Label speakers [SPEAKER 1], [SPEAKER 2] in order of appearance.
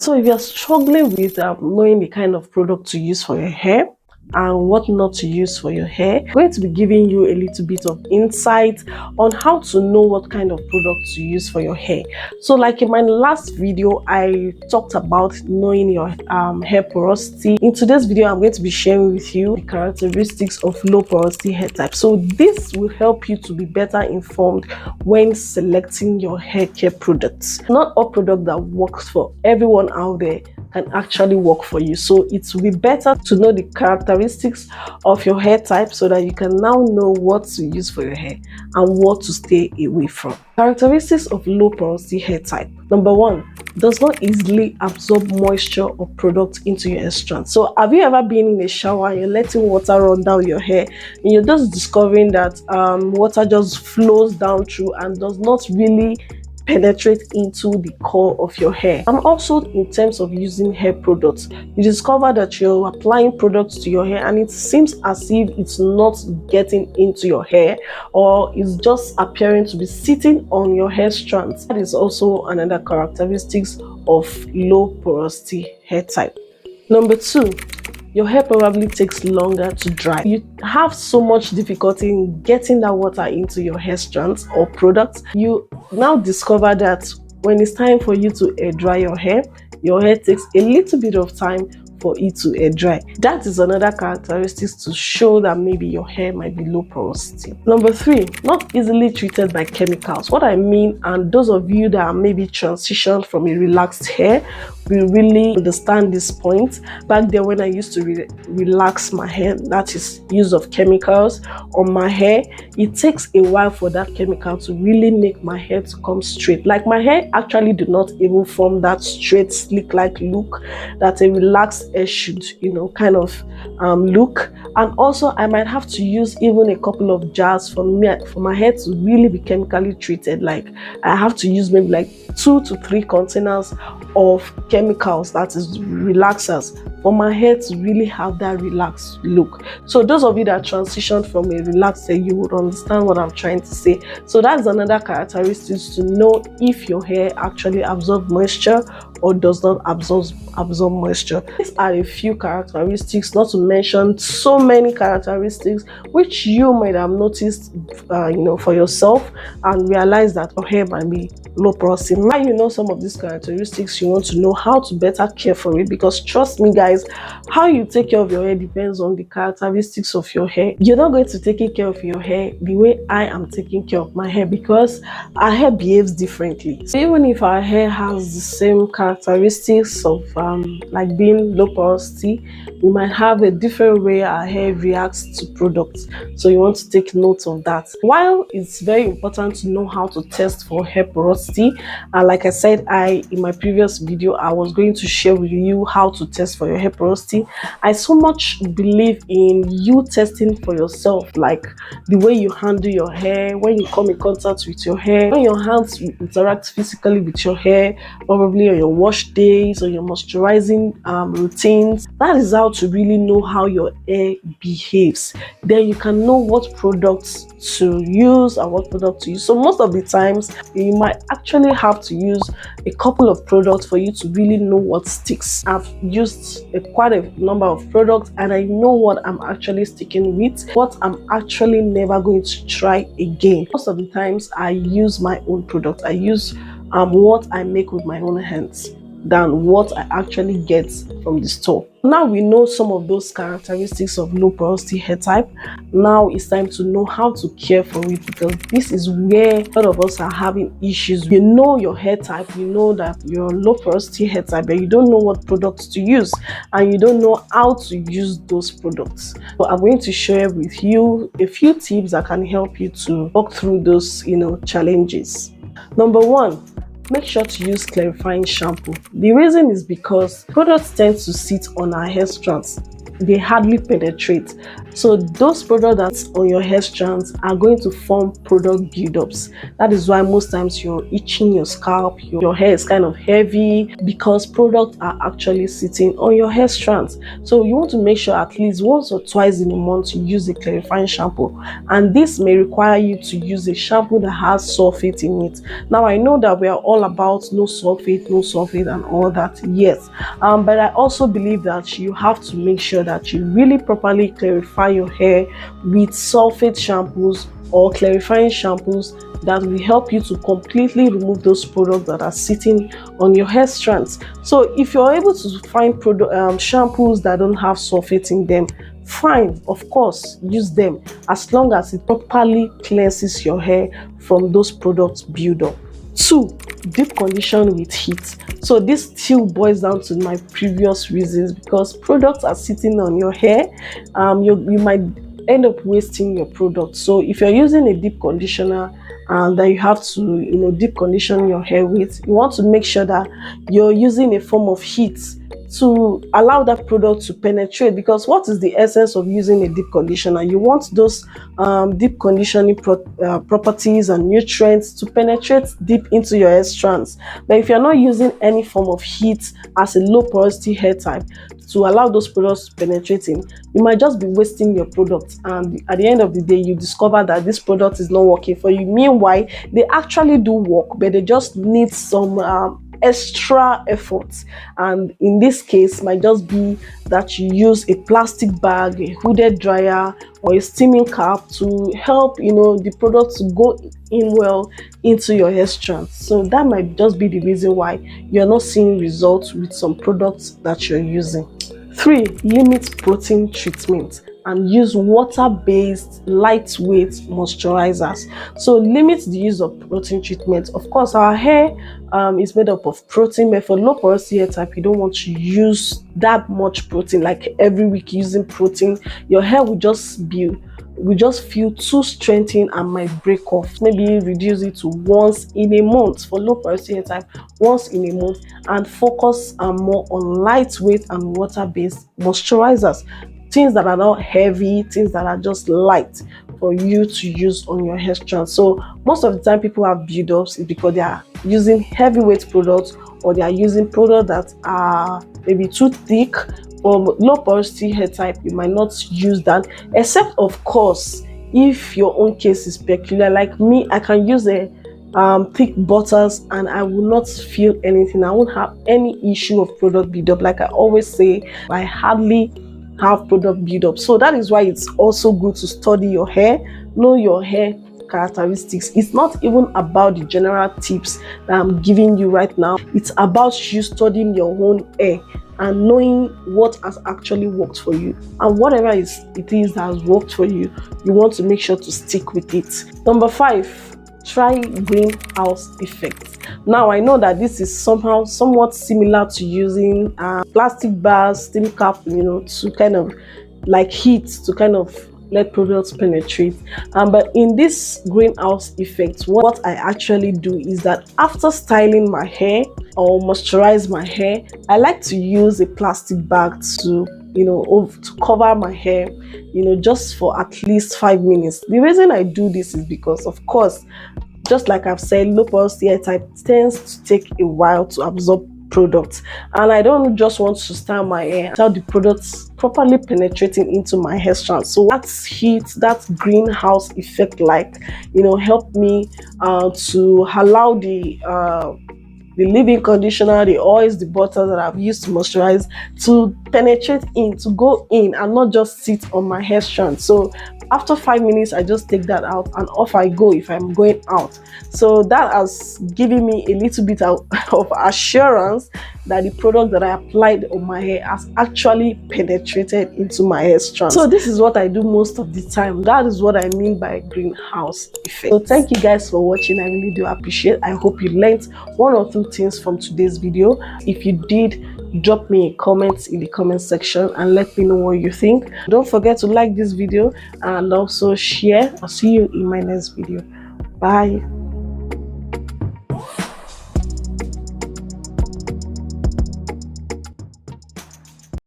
[SPEAKER 1] So if you're struggling with knowing the kind of product to use for your hair and what not to use for your hair, I'm going to be giving you a little bit of insight on how to know what kind of product to use for your hair. So like in my last video, I talked about knowing your hair porosity. In today's video, I'm going to be sharing with you the characteristics of low porosity hair type. So this will help you to be better informed when selecting your hair care products. Not all product that works for everyone out there can actually work for you. So it will be better to know the characteristics of your hair type so that you can now know what to use for your hair and what to stay away from. Characteristics of low porosity hair type. Number one, does not easily absorb moisture or product into your hair strand. So have you ever been in a shower and you're letting water run down your hair and you're just discovering that water just flows down through and does not really penetrate into the core of your hair? And also in terms of using hair products, you discover that you're applying products to your hair and it seems as if it's not getting into your hair or it's just appearing to be sitting on your hair strands. That is also another characteristics of low porosity hair type. Number two, your hair probably takes longer to dry. You have so much difficulty in getting that water into your hair strands or products. You now discover that when it's time for you to air dry your hair takes a little bit of time for it to air dry. That is another characteristic to show that maybe your hair might be low porosity. Number three, not easily treated by chemicals. What I mean, and those of you that are maybe transitioned from a relaxed hair will really understand this point. Back then when I used to relax my hair, that is use of chemicals on my hair, it takes a while for that chemical to really make my hair to come straight. Like my hair actually do not even form that straight slick like look that a relaxed hair should, kind of look. And also I might have to use even a couple of jars for my hair to really be chemically treated. Like I have to use maybe like 2 to 3 containers of chemicals, that is relaxers, for my hair to really have that relaxed look. So those of you that transitioned from a relaxed hair, you would understand what I'm trying to say. So that's another characteristic to know if your hair actually absorbs moisture or does not absorb moisture. These are a few characteristics, not to mention so many characteristics which you might have noticed for yourself and realize that your hair might be low porosity. Now you know some of these characteristics, you want to know how to better care for it, because trust me guys, how you take care of your hair depends on the characteristics of your hair. You're not going to take care of your hair the way I am taking care of my hair, because our hair behaves differently. So even if our hair has the same characteristics of like being low porosity, we might have a different way our hair reacts to products. So you want to take note of that. While it's very important to know how to test for hair porosity, and like I said, in my previous video I was going to share with you how to test for your hair porosity. I so much believe in you testing for yourself, like the way you handle your hair when you come in contact with your hair, when your hands interact physically with your hair, probably on your wash days or your moisturizing routines. That is how to really know how your hair behaves. Then you can know what products to use and what product to use. So most of the times you might actually have to use a couple of products for you to really know what sticks. I've used quite a number of products and I know what I'm actually sticking with, what I'm actually never going to try again. Most of the times I use my own product. I use what I make with my own hands than what I actually get from the store. Now we know some of those characteristics of low porosity hair type. Now it's time to know how to care for it, because this is where a lot of us are having issues. You know your hair type, you know that you're low porosity hair type, but you don't know what products to use and you don't know how to use those products. So I'm going to share with you a few tips that can help you to walk through those challenges. Number one, make sure to use clarifying shampoo. The reason is because products tend to sit on our hair strands they hardly penetrate. So those products that's on your hair strands are going to form product buildups. That is why most times you're itching your scalp, your hair is kind of heavy, because products are actually sitting on your hair strands. So you want to make sure at least once or twice in a month you use a clarifying shampoo, and this may require you to use a shampoo that has sulfate in it. Now I know that we are all about no sulfate and all that, yes, but I also believe that you have to make sure that you really properly clarify your hair with sulfate shampoos or clarifying shampoos that will help you to completely remove those products that are sitting on your hair strands. So if you're able to find shampoos that don't have sulfate in them, fine, of course, use them, as long as it properly cleanses your hair from those products buildup. 2, deep condition with heat. So this still boils down to my previous reasons, because products are sitting on your hair, you might end up wasting your product. So if you're using a deep conditioner and that you have to deep condition your hair with, you want to make sure that you're using a form of heat to allow that product to penetrate, because what is the essence of using a deep conditioner? You want those deep conditioning properties and nutrients to penetrate deep into your hair strands. But if you're not using any form of heat as a low porosity hair type to allow those products to penetrate in, you might just be wasting your product, and at the end of the day you discover that this product is not working for you. Meanwhile, they actually do work, but they just need some extra efforts, and in this case might just be that you use a plastic bag, a hooded dryer, or a steaming cap to help the product to go in well into your hair strands. So that might just be the reason why you're not seeing results with some products that you're using. 3, limit protein treatment and use water-based lightweight moisturizers. So limit the use of protein treatment. Of course, our hair is made up of protein, but for low porosity hair type, you don't want to use that much protein, like every week using protein. Your hair will just feel too strengthened and might break off. Maybe reduce it to once in a month for low porosity hair type, once in a month, and focus more on lightweight and water-based moisturizers. Things that are not heavy, things that are just light for you to use on your hair strands. So most of the time people have buildups is because they are using heavyweight products, or they are using products that are maybe too thick. For low porosity hair type, you might not use that, except of course if your own case is peculiar. Like me, I can use a thick butters and I will not feel anything. I won't have any issue of product buildup. Like I always say, I hardly have product buildup. So that is why it's also good to study your hair, know your hair characteristics. It's not even about the general tips that I'm giving you right now. It's about you studying your own hair and knowing what has actually worked for you, and whatever it is that has worked for you, you want to make sure to stick with it. Number 5, try greenhouse effect. Now I know that this is somewhat similar to using plastic bags, steam cap, to kind of like heat to kind of let products penetrate. But in this greenhouse effect, what I actually do is that after styling my hair or moisturize my hair, I like to use a plastic bag to to cover my hair, just for at least 5 minutes. The reason I do this is because, of course, just like I've said, low porosity hair type tends to take a while to absorb products, and I don't just want to style my hair without the products properly penetrating into my hair strand. So that's heat, that's greenhouse effect, help me to allow the leave-in conditioner, the oils, the butter that I've used to moisturize to penetrate in, to go in and not just sit on my hair strand. So after 5 minutes, I just take that out and off I go if I'm going out. So that has given me a little bit of assurance that the product that I applied on my hair has actually penetrated into my hair strand. So this is what I do most of the time. That is what I mean by greenhouse effect. So thank you guys for watching. I really do appreciate. I hope you learned 1 or 2 things from today's video. If you did, drop me a comment in the comment section and let me know what you think. Don't forget to like this video and also share. I'll see you in my next video. Bye.